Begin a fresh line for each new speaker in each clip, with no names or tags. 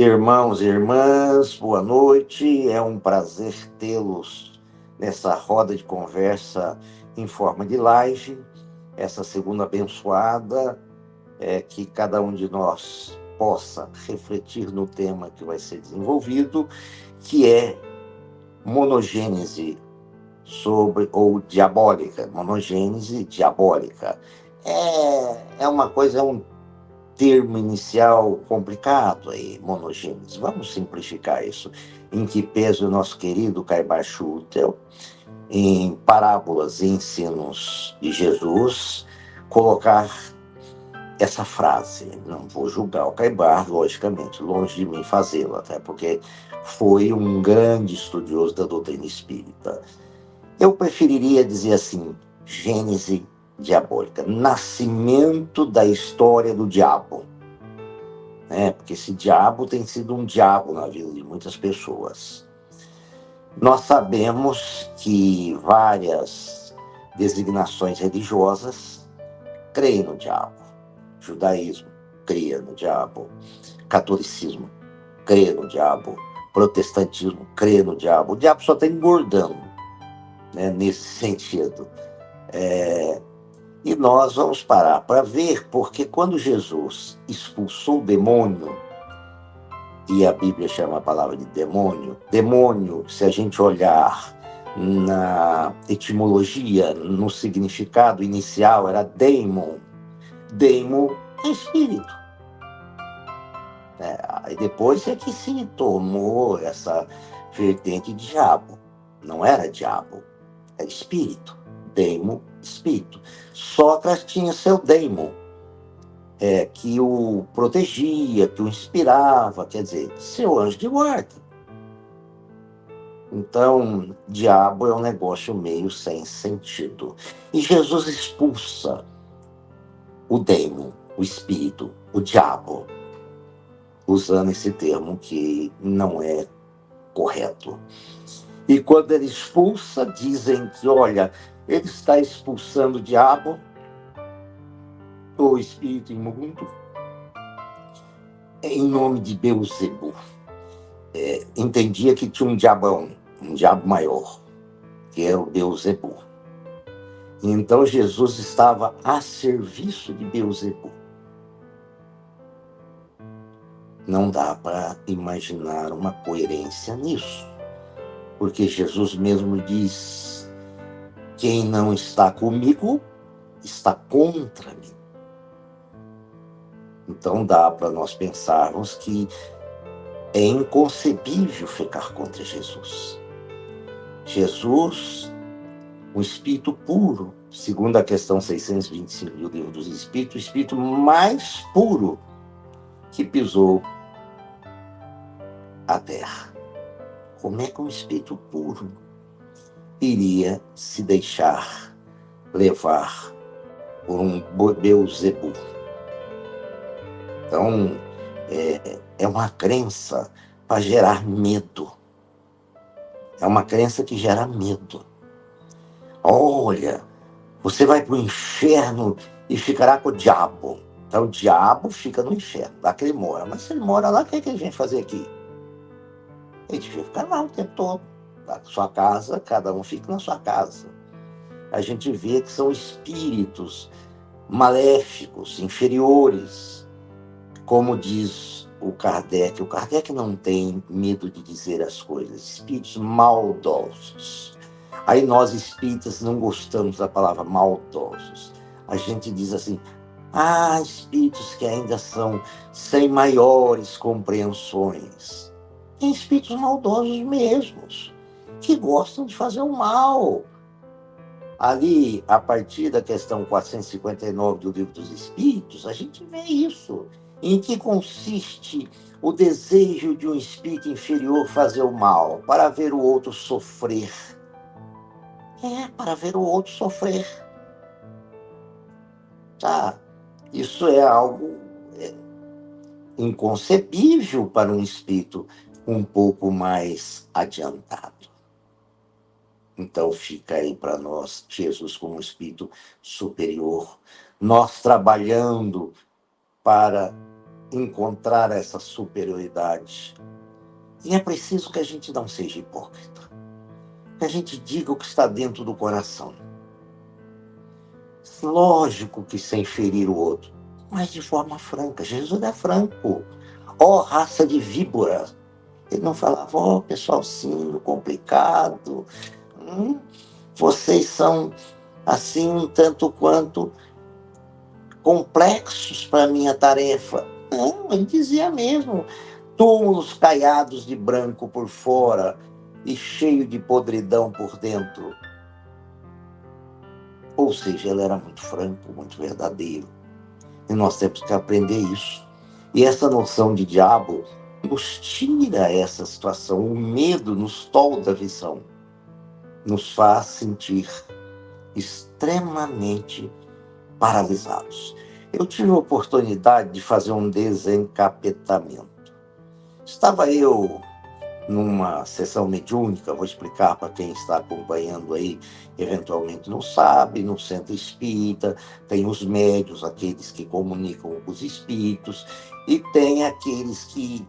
Irmãos e irmãs, boa noite. É um prazer tê-los nessa roda de conversa em forma de live. Essa segunda abençoada é que cada um de nós possa refletir no tema que vai ser desenvolvido, que é monogênese ou diabólica. Monogênese diabólica. É uma coisa, é um termo inicial complicado aí, monogênese. Vamos simplificar isso. Em que pese o nosso querido Caibar Schutel, em Parábolas e Ensinos de Jesus, colocar essa frase. Não vou julgar o Caibar, logicamente, longe de mim fazê-lo, até porque foi um grande estudioso da doutrina espírita. Eu preferiria dizer assim, gênese diabólica, nascimento da história do diabo. Porque esse diabo tem sido um diabo na vida de muitas pessoas. Nós sabemos que várias designações religiosas creem no diabo. Judaísmo crê no diabo. Catolicismo crê no diabo. Protestantismo crê no diabo. O diabo só está engordando, nesse sentido. E nós vamos parar para ver, porque quando Jesus expulsou o demônio, e a Bíblia chama a palavra de demônio, se a gente olhar na etimologia, no significado inicial, era daimon. Daimon é espírito. Aí depois é que se tomou essa vertente de diabo. Não era diabo, era espírito. Daimon, espírito. Sócrates tinha seu daimon, que o protegia, que o inspirava, quer dizer, seu anjo de guarda. Então, diabo é um negócio meio sem sentido. E Jesus expulsa o daimon, o espírito, o diabo, usando esse termo que não é correto. E quando ele expulsa, dizem que, olha, ele está expulsando o diabo, o espírito imundo, em nome de Beelzebub. Entendia que tinha um diabão, um diabo maior, que era o Beelzebub. Então Jesus estava a serviço de Beelzebub. Não dá para imaginar uma coerência nisso, porque Jesus mesmo diz: quem não está comigo está contra mim. Então dá para nós pensarmos que é inconcebível ficar contra Jesus. Jesus, um espírito puro, segundo a questão 625 do Livro dos Espíritos, o espírito mais puro que pisou a terra. Como é que um espírito puro iria se deixar levar por um Beelzebub? Então, é uma crença para gerar medo. É uma crença que gera medo. Olha, você vai para o inferno e ficará com o diabo. Então o diabo fica no inferno, lá que ele mora. Mas se ele mora lá, o que ele vem fazer aqui? Ele devia ficar lá o tempo todo. Na sua casa, cada um fica na sua casa. A gente vê que são espíritos maléficos, inferiores. Como diz o Kardec não tem medo de dizer as coisas. Espíritos maldosos. Aí nós espíritas não gostamos da palavra maldosos. A gente diz assim: espíritos que ainda são sem maiores compreensões. Tem espíritos maldosos mesmos, que gostam de fazer o mal. Ali, a partir da questão 459 do Livro dos Espíritos, a gente vê isso. Em que consiste o desejo de um espírito inferior fazer o mal? Para ver o outro sofrer. Para ver o outro sofrer. Isso é algo inconcebível para um espírito um pouco mais adiantado. Então fica aí para nós Jesus como um espírito superior, nós trabalhando para encontrar essa superioridade. E é preciso que a gente não seja hipócrita, que a gente diga o que está dentro do coração. Lógico que sem ferir o outro, mas de forma franca. Jesus é franco. Ó, raça de víbora. Ele não falava, ó, pessoalzinho complicado. Vocês são assim, um tanto quanto complexos para a minha tarefa. Não, ele dizia mesmo, túmulos caiados de branco por fora e cheio de podridão por dentro. Ou seja, ele era muito franco, muito verdadeiro. E nós temos que aprender isso. E essa noção de diabo nos tira essa situação. O medo nos tolda a visão. Nos faz sentir extremamente paralisados. Eu tive a oportunidade de fazer um desencapetamento. Estava eu numa sessão mediúnica, vou explicar para quem está acompanhando aí, eventualmente não sabe, no centro espírita, tem os médiuns, aqueles que comunicam com os espíritos, e tem aqueles que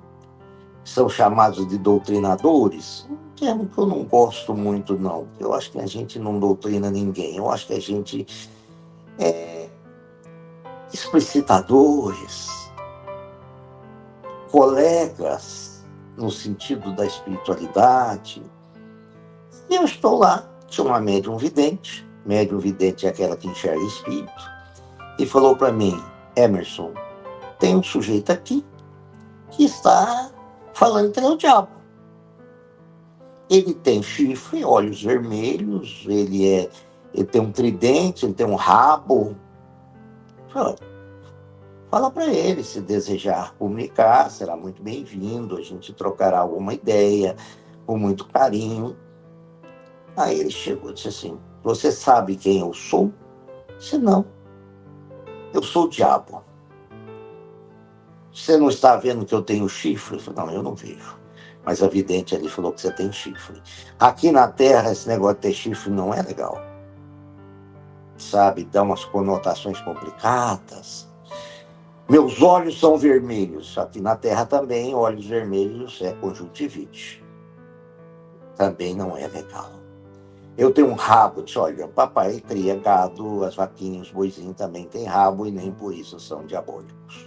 são chamados de doutrinadores, um termo que eu não gosto muito não, eu acho que a gente não doutrina ninguém, eu acho que a gente é explicitadores, colegas, no sentido da espiritualidade. E eu estou lá, tinha uma médium vidente é aquela que enxerga espírito, e falou para mim, Emerson, tem um sujeito aqui que está falando que é o diabo. Ele tem chifre, olhos vermelhos, ele tem um tridente, ele tem um rabo. Fala para ele, se desejar comunicar, será muito bem-vindo, a gente trocará alguma ideia, com muito carinho. Aí ele chegou e disse assim, você sabe quem eu sou? Eu disse, não, eu sou o diabo. Você não está vendo que eu tenho chifre? Eu falei, não, eu não vejo. Mas a vidente ali falou que você tem chifre. Aqui na Terra, esse negócio de ter chifre não é legal. Sabe, dá umas conotações complicadas. Meus olhos são vermelhos. Aqui na Terra também, olhos vermelhos é conjuntivite. Também não é legal. Eu tenho um rabo, disse, olha, papai cria gado, as vaquinhas, os boizinhos também têm rabo e nem por isso são diabólicos.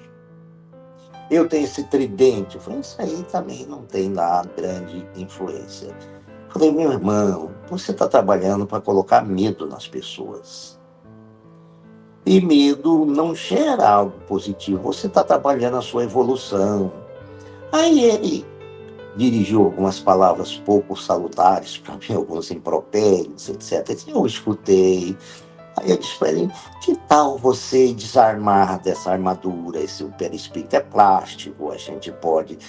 Eu tenho esse tridente, eu falei, isso aí também não tem lá grande influência. Eu falei, meu irmão, você está trabalhando para colocar medo nas pessoas. E medo não gera algo positivo, você está trabalhando a sua evolução. Aí ele dirigiu algumas palavras pouco salutares para mim, alguns impropérios, etc. Eu escutei. Aí eu disse para ele, que tal você desarmar dessa armadura? Esse perispírito é plástico, a gente pode...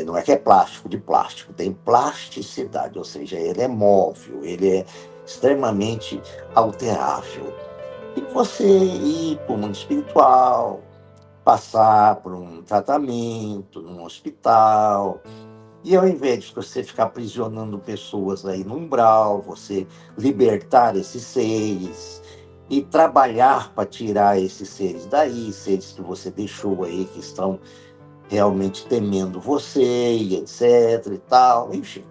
não é que é plástico de plástico, tem plasticidade, ou seja, ele é móvel, ele é extremamente alterável. E você ir para o mundo espiritual, passar por um tratamento num hospital, e ao invés de você ficar aprisionando pessoas aí no umbral, você libertar esses seres e trabalhar para tirar esses seres daí, seres que você deixou aí, que estão realmente temendo você, e etc e tal. Enfim,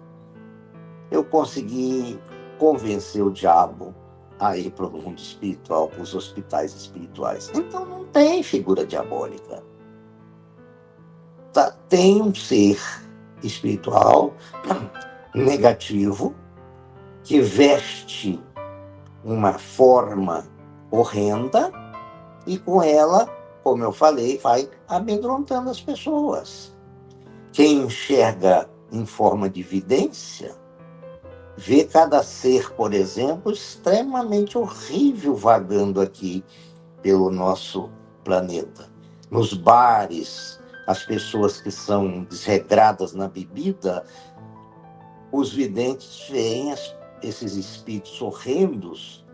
eu consegui convencer o diabo a ir para o mundo espiritual, para os hospitais espirituais. Então não tem figura diabólica. Tem um ser espiritual negativo que veste uma forma horrenda e com ela, como eu falei, vai amedrontando as pessoas. Quem enxerga em forma de vidência vê cada ser, por exemplo, extremamente horrível vagando aqui pelo nosso planeta. Nos bares, as pessoas que são desregradas na bebida, os videntes veem esses espíritos horrendos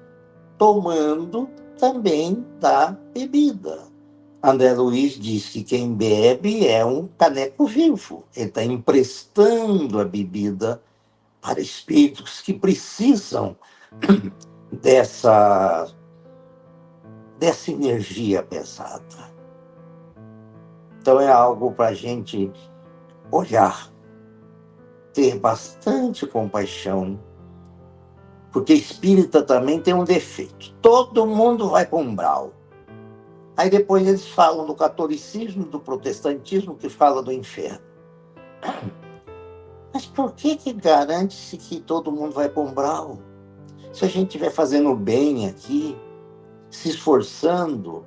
tomando também da bebida. André Luiz diz que quem bebe é um caneco vivo. Ele está emprestando a bebida para espíritos que precisam dessa energia pesada. Então é algo para a gente olhar, ter bastante compaixão, porque espírita também tem um defeito. Todo mundo vai para umbral. Aí depois eles falam do catolicismo, do protestantismo, que fala do inferno. Mas por que garante-se que todo mundo vai para umbral? Se a gente estiver fazendo bem aqui, se esforçando,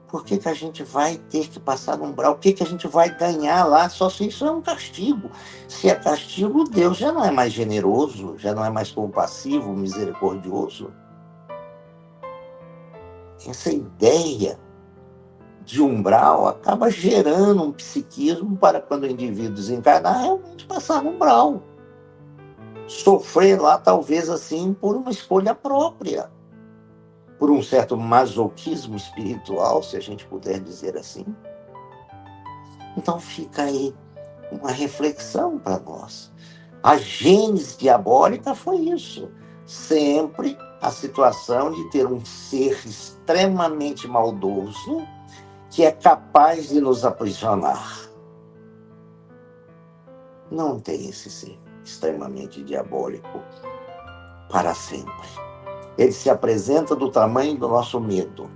por que a gente vai ter que passar no umbral? O que a gente vai ganhar lá? Só se isso é um castigo. Se é castigo, Deus já não é mais generoso, já não é mais compassivo, misericordioso. Essa ideia de umbral acaba gerando um psiquismo para quando o indivíduo desencarnar, realmente passar no umbral. Sofrer lá, talvez assim, por uma escolha própria. Por um certo masoquismo espiritual, se a gente puder dizer assim. Então fica aí uma reflexão para nós. A gênese diabólica foi isso. Sempre a situação de ter um ser extremamente maldoso que é capaz de nos aprisionar. Não tem esse ser extremamente diabólico para sempre. Ele se apresenta do tamanho do nosso medo.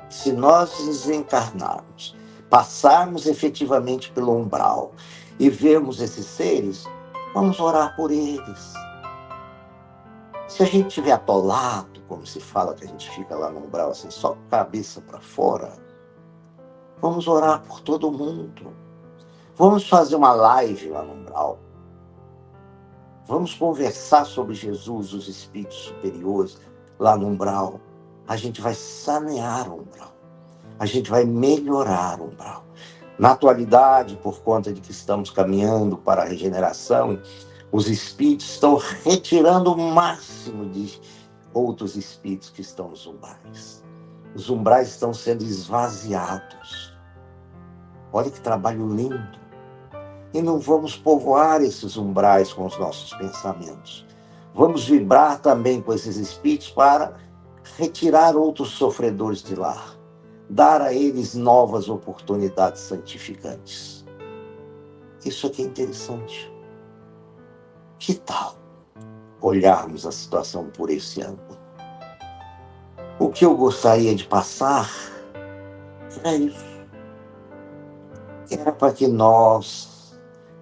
Se nós desencarnarmos, passarmos efetivamente pelo umbral e vermos esses seres, vamos orar por eles. Se a gente estiver atolado, como se fala que a gente fica lá no umbral, assim, só cabeça para fora, vamos orar por todo mundo. Vamos fazer uma live lá no umbral. Vamos conversar sobre Jesus, os espíritos superiores, lá no umbral. A gente vai sanear o umbral. A gente vai melhorar o umbral. Na atualidade, por conta de que estamos caminhando para a regeneração, os espíritos estão retirando o máximo de outros espíritos que estão nos umbrais. Os umbrais estão sendo esvaziados. Olha que trabalho lindo. E não vamos povoar esses umbrais com os nossos pensamentos. Vamos vibrar também com esses espíritos para retirar outros sofredores de lá. Dar a eles novas oportunidades santificantes. Isso aqui é interessante. Que tal olharmos a situação por esse ângulo? O que eu gostaria de passar era isso. Era para que nós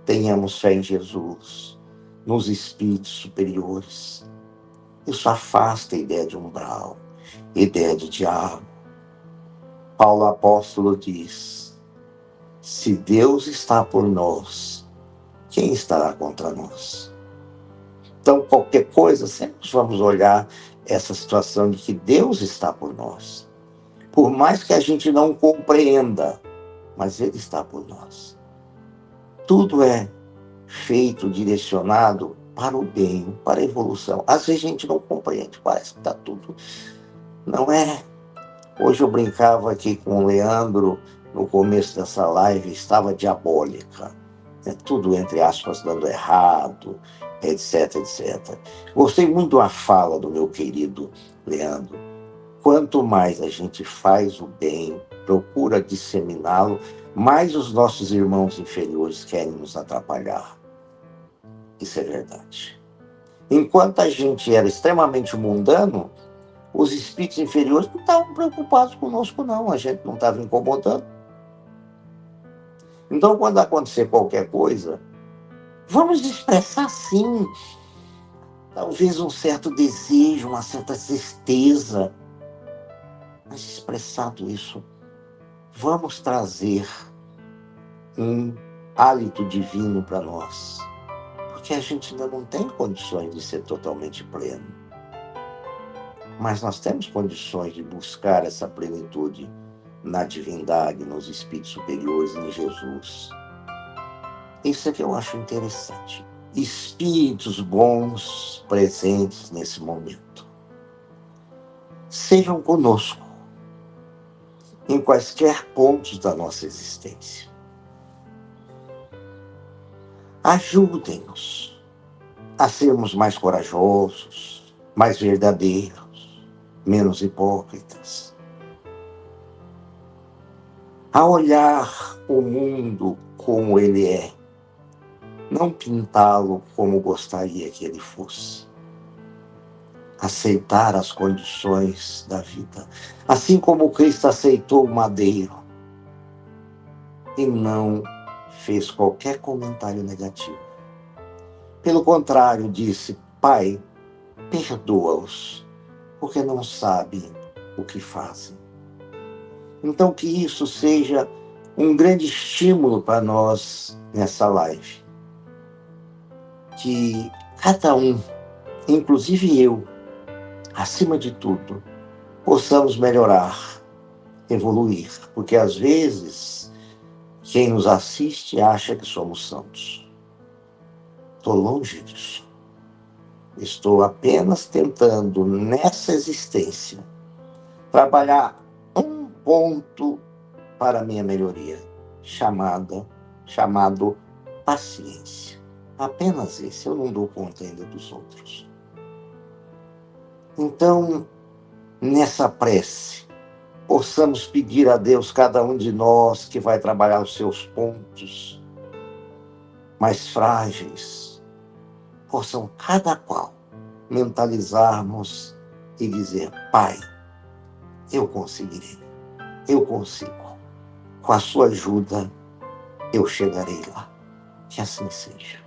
tenhamos fé em Jesus, nos espíritos superiores. Isso afasta a ideia de umbral, ideia de diabo. Paulo apóstolo diz: se Deus está por nós, quem estará contra nós? Então, qualquer coisa, sempre vamos olhar essa situação de que Deus está por nós. Por mais que a gente não compreenda, mas Ele está por nós. Tudo é feito, direcionado para o bem, para a evolução. Às vezes a gente não compreende, parece que está tudo... Não é. Hoje eu brincava aqui com o Leandro, no começo dessa live, estava diabólica. Tudo, entre aspas, dando errado, etc, etc. Gostei muito da fala do meu querido Leandro. Quanto mais a gente faz o bem, procura disseminá-lo, mais os nossos irmãos inferiores querem nos atrapalhar. Isso é verdade. Enquanto a gente era extremamente mundano, os espíritos inferiores não estavam preocupados conosco, não. A gente não estava incomodando. Então, quando acontecer qualquer coisa, vamos expressar, sim, talvez um certo desejo, uma certa tristeza. Mas expressado isso, vamos trazer um hálito divino para nós. Porque a gente ainda não tem condições de ser totalmente pleno. Mas nós temos condições de buscar essa plenitude na divindade, nos espíritos superiores, em Jesus. Isso é que eu acho interessante. Espíritos bons presentes nesse momento. Sejam conosco em quaisquer pontos da nossa existência. Ajudem-nos a sermos mais corajosos, mais verdadeiros, menos hipócritas. a olhar o mundo como ele é, não pintá-lo como gostaria que ele fosse. Aceitar as condições da vida, assim como Cristo aceitou o madeiro e não fez qualquer comentário negativo. Pelo contrário, disse: Pai, perdoa-os, porque não sabem o que fazem. Então, que isso seja um grande estímulo para nós nessa live. Que cada um, inclusive eu, acima de tudo, possamos melhorar, evoluir. Porque às vezes, quem nos assiste acha que somos santos. Estou longe disso. Estou apenas tentando, nessa existência, trabalhar um ponto para a minha melhoria, chamado paciência. Apenas esse, eu não dou conta ainda dos outros. Então, nessa prece, possamos pedir a Deus, cada um de nós que vai trabalhar os seus pontos mais frágeis, possam cada qual mentalizarmos e dizer: Pai, eu conseguirei, eu consigo. Com a sua ajuda, eu chegarei lá. Que assim seja.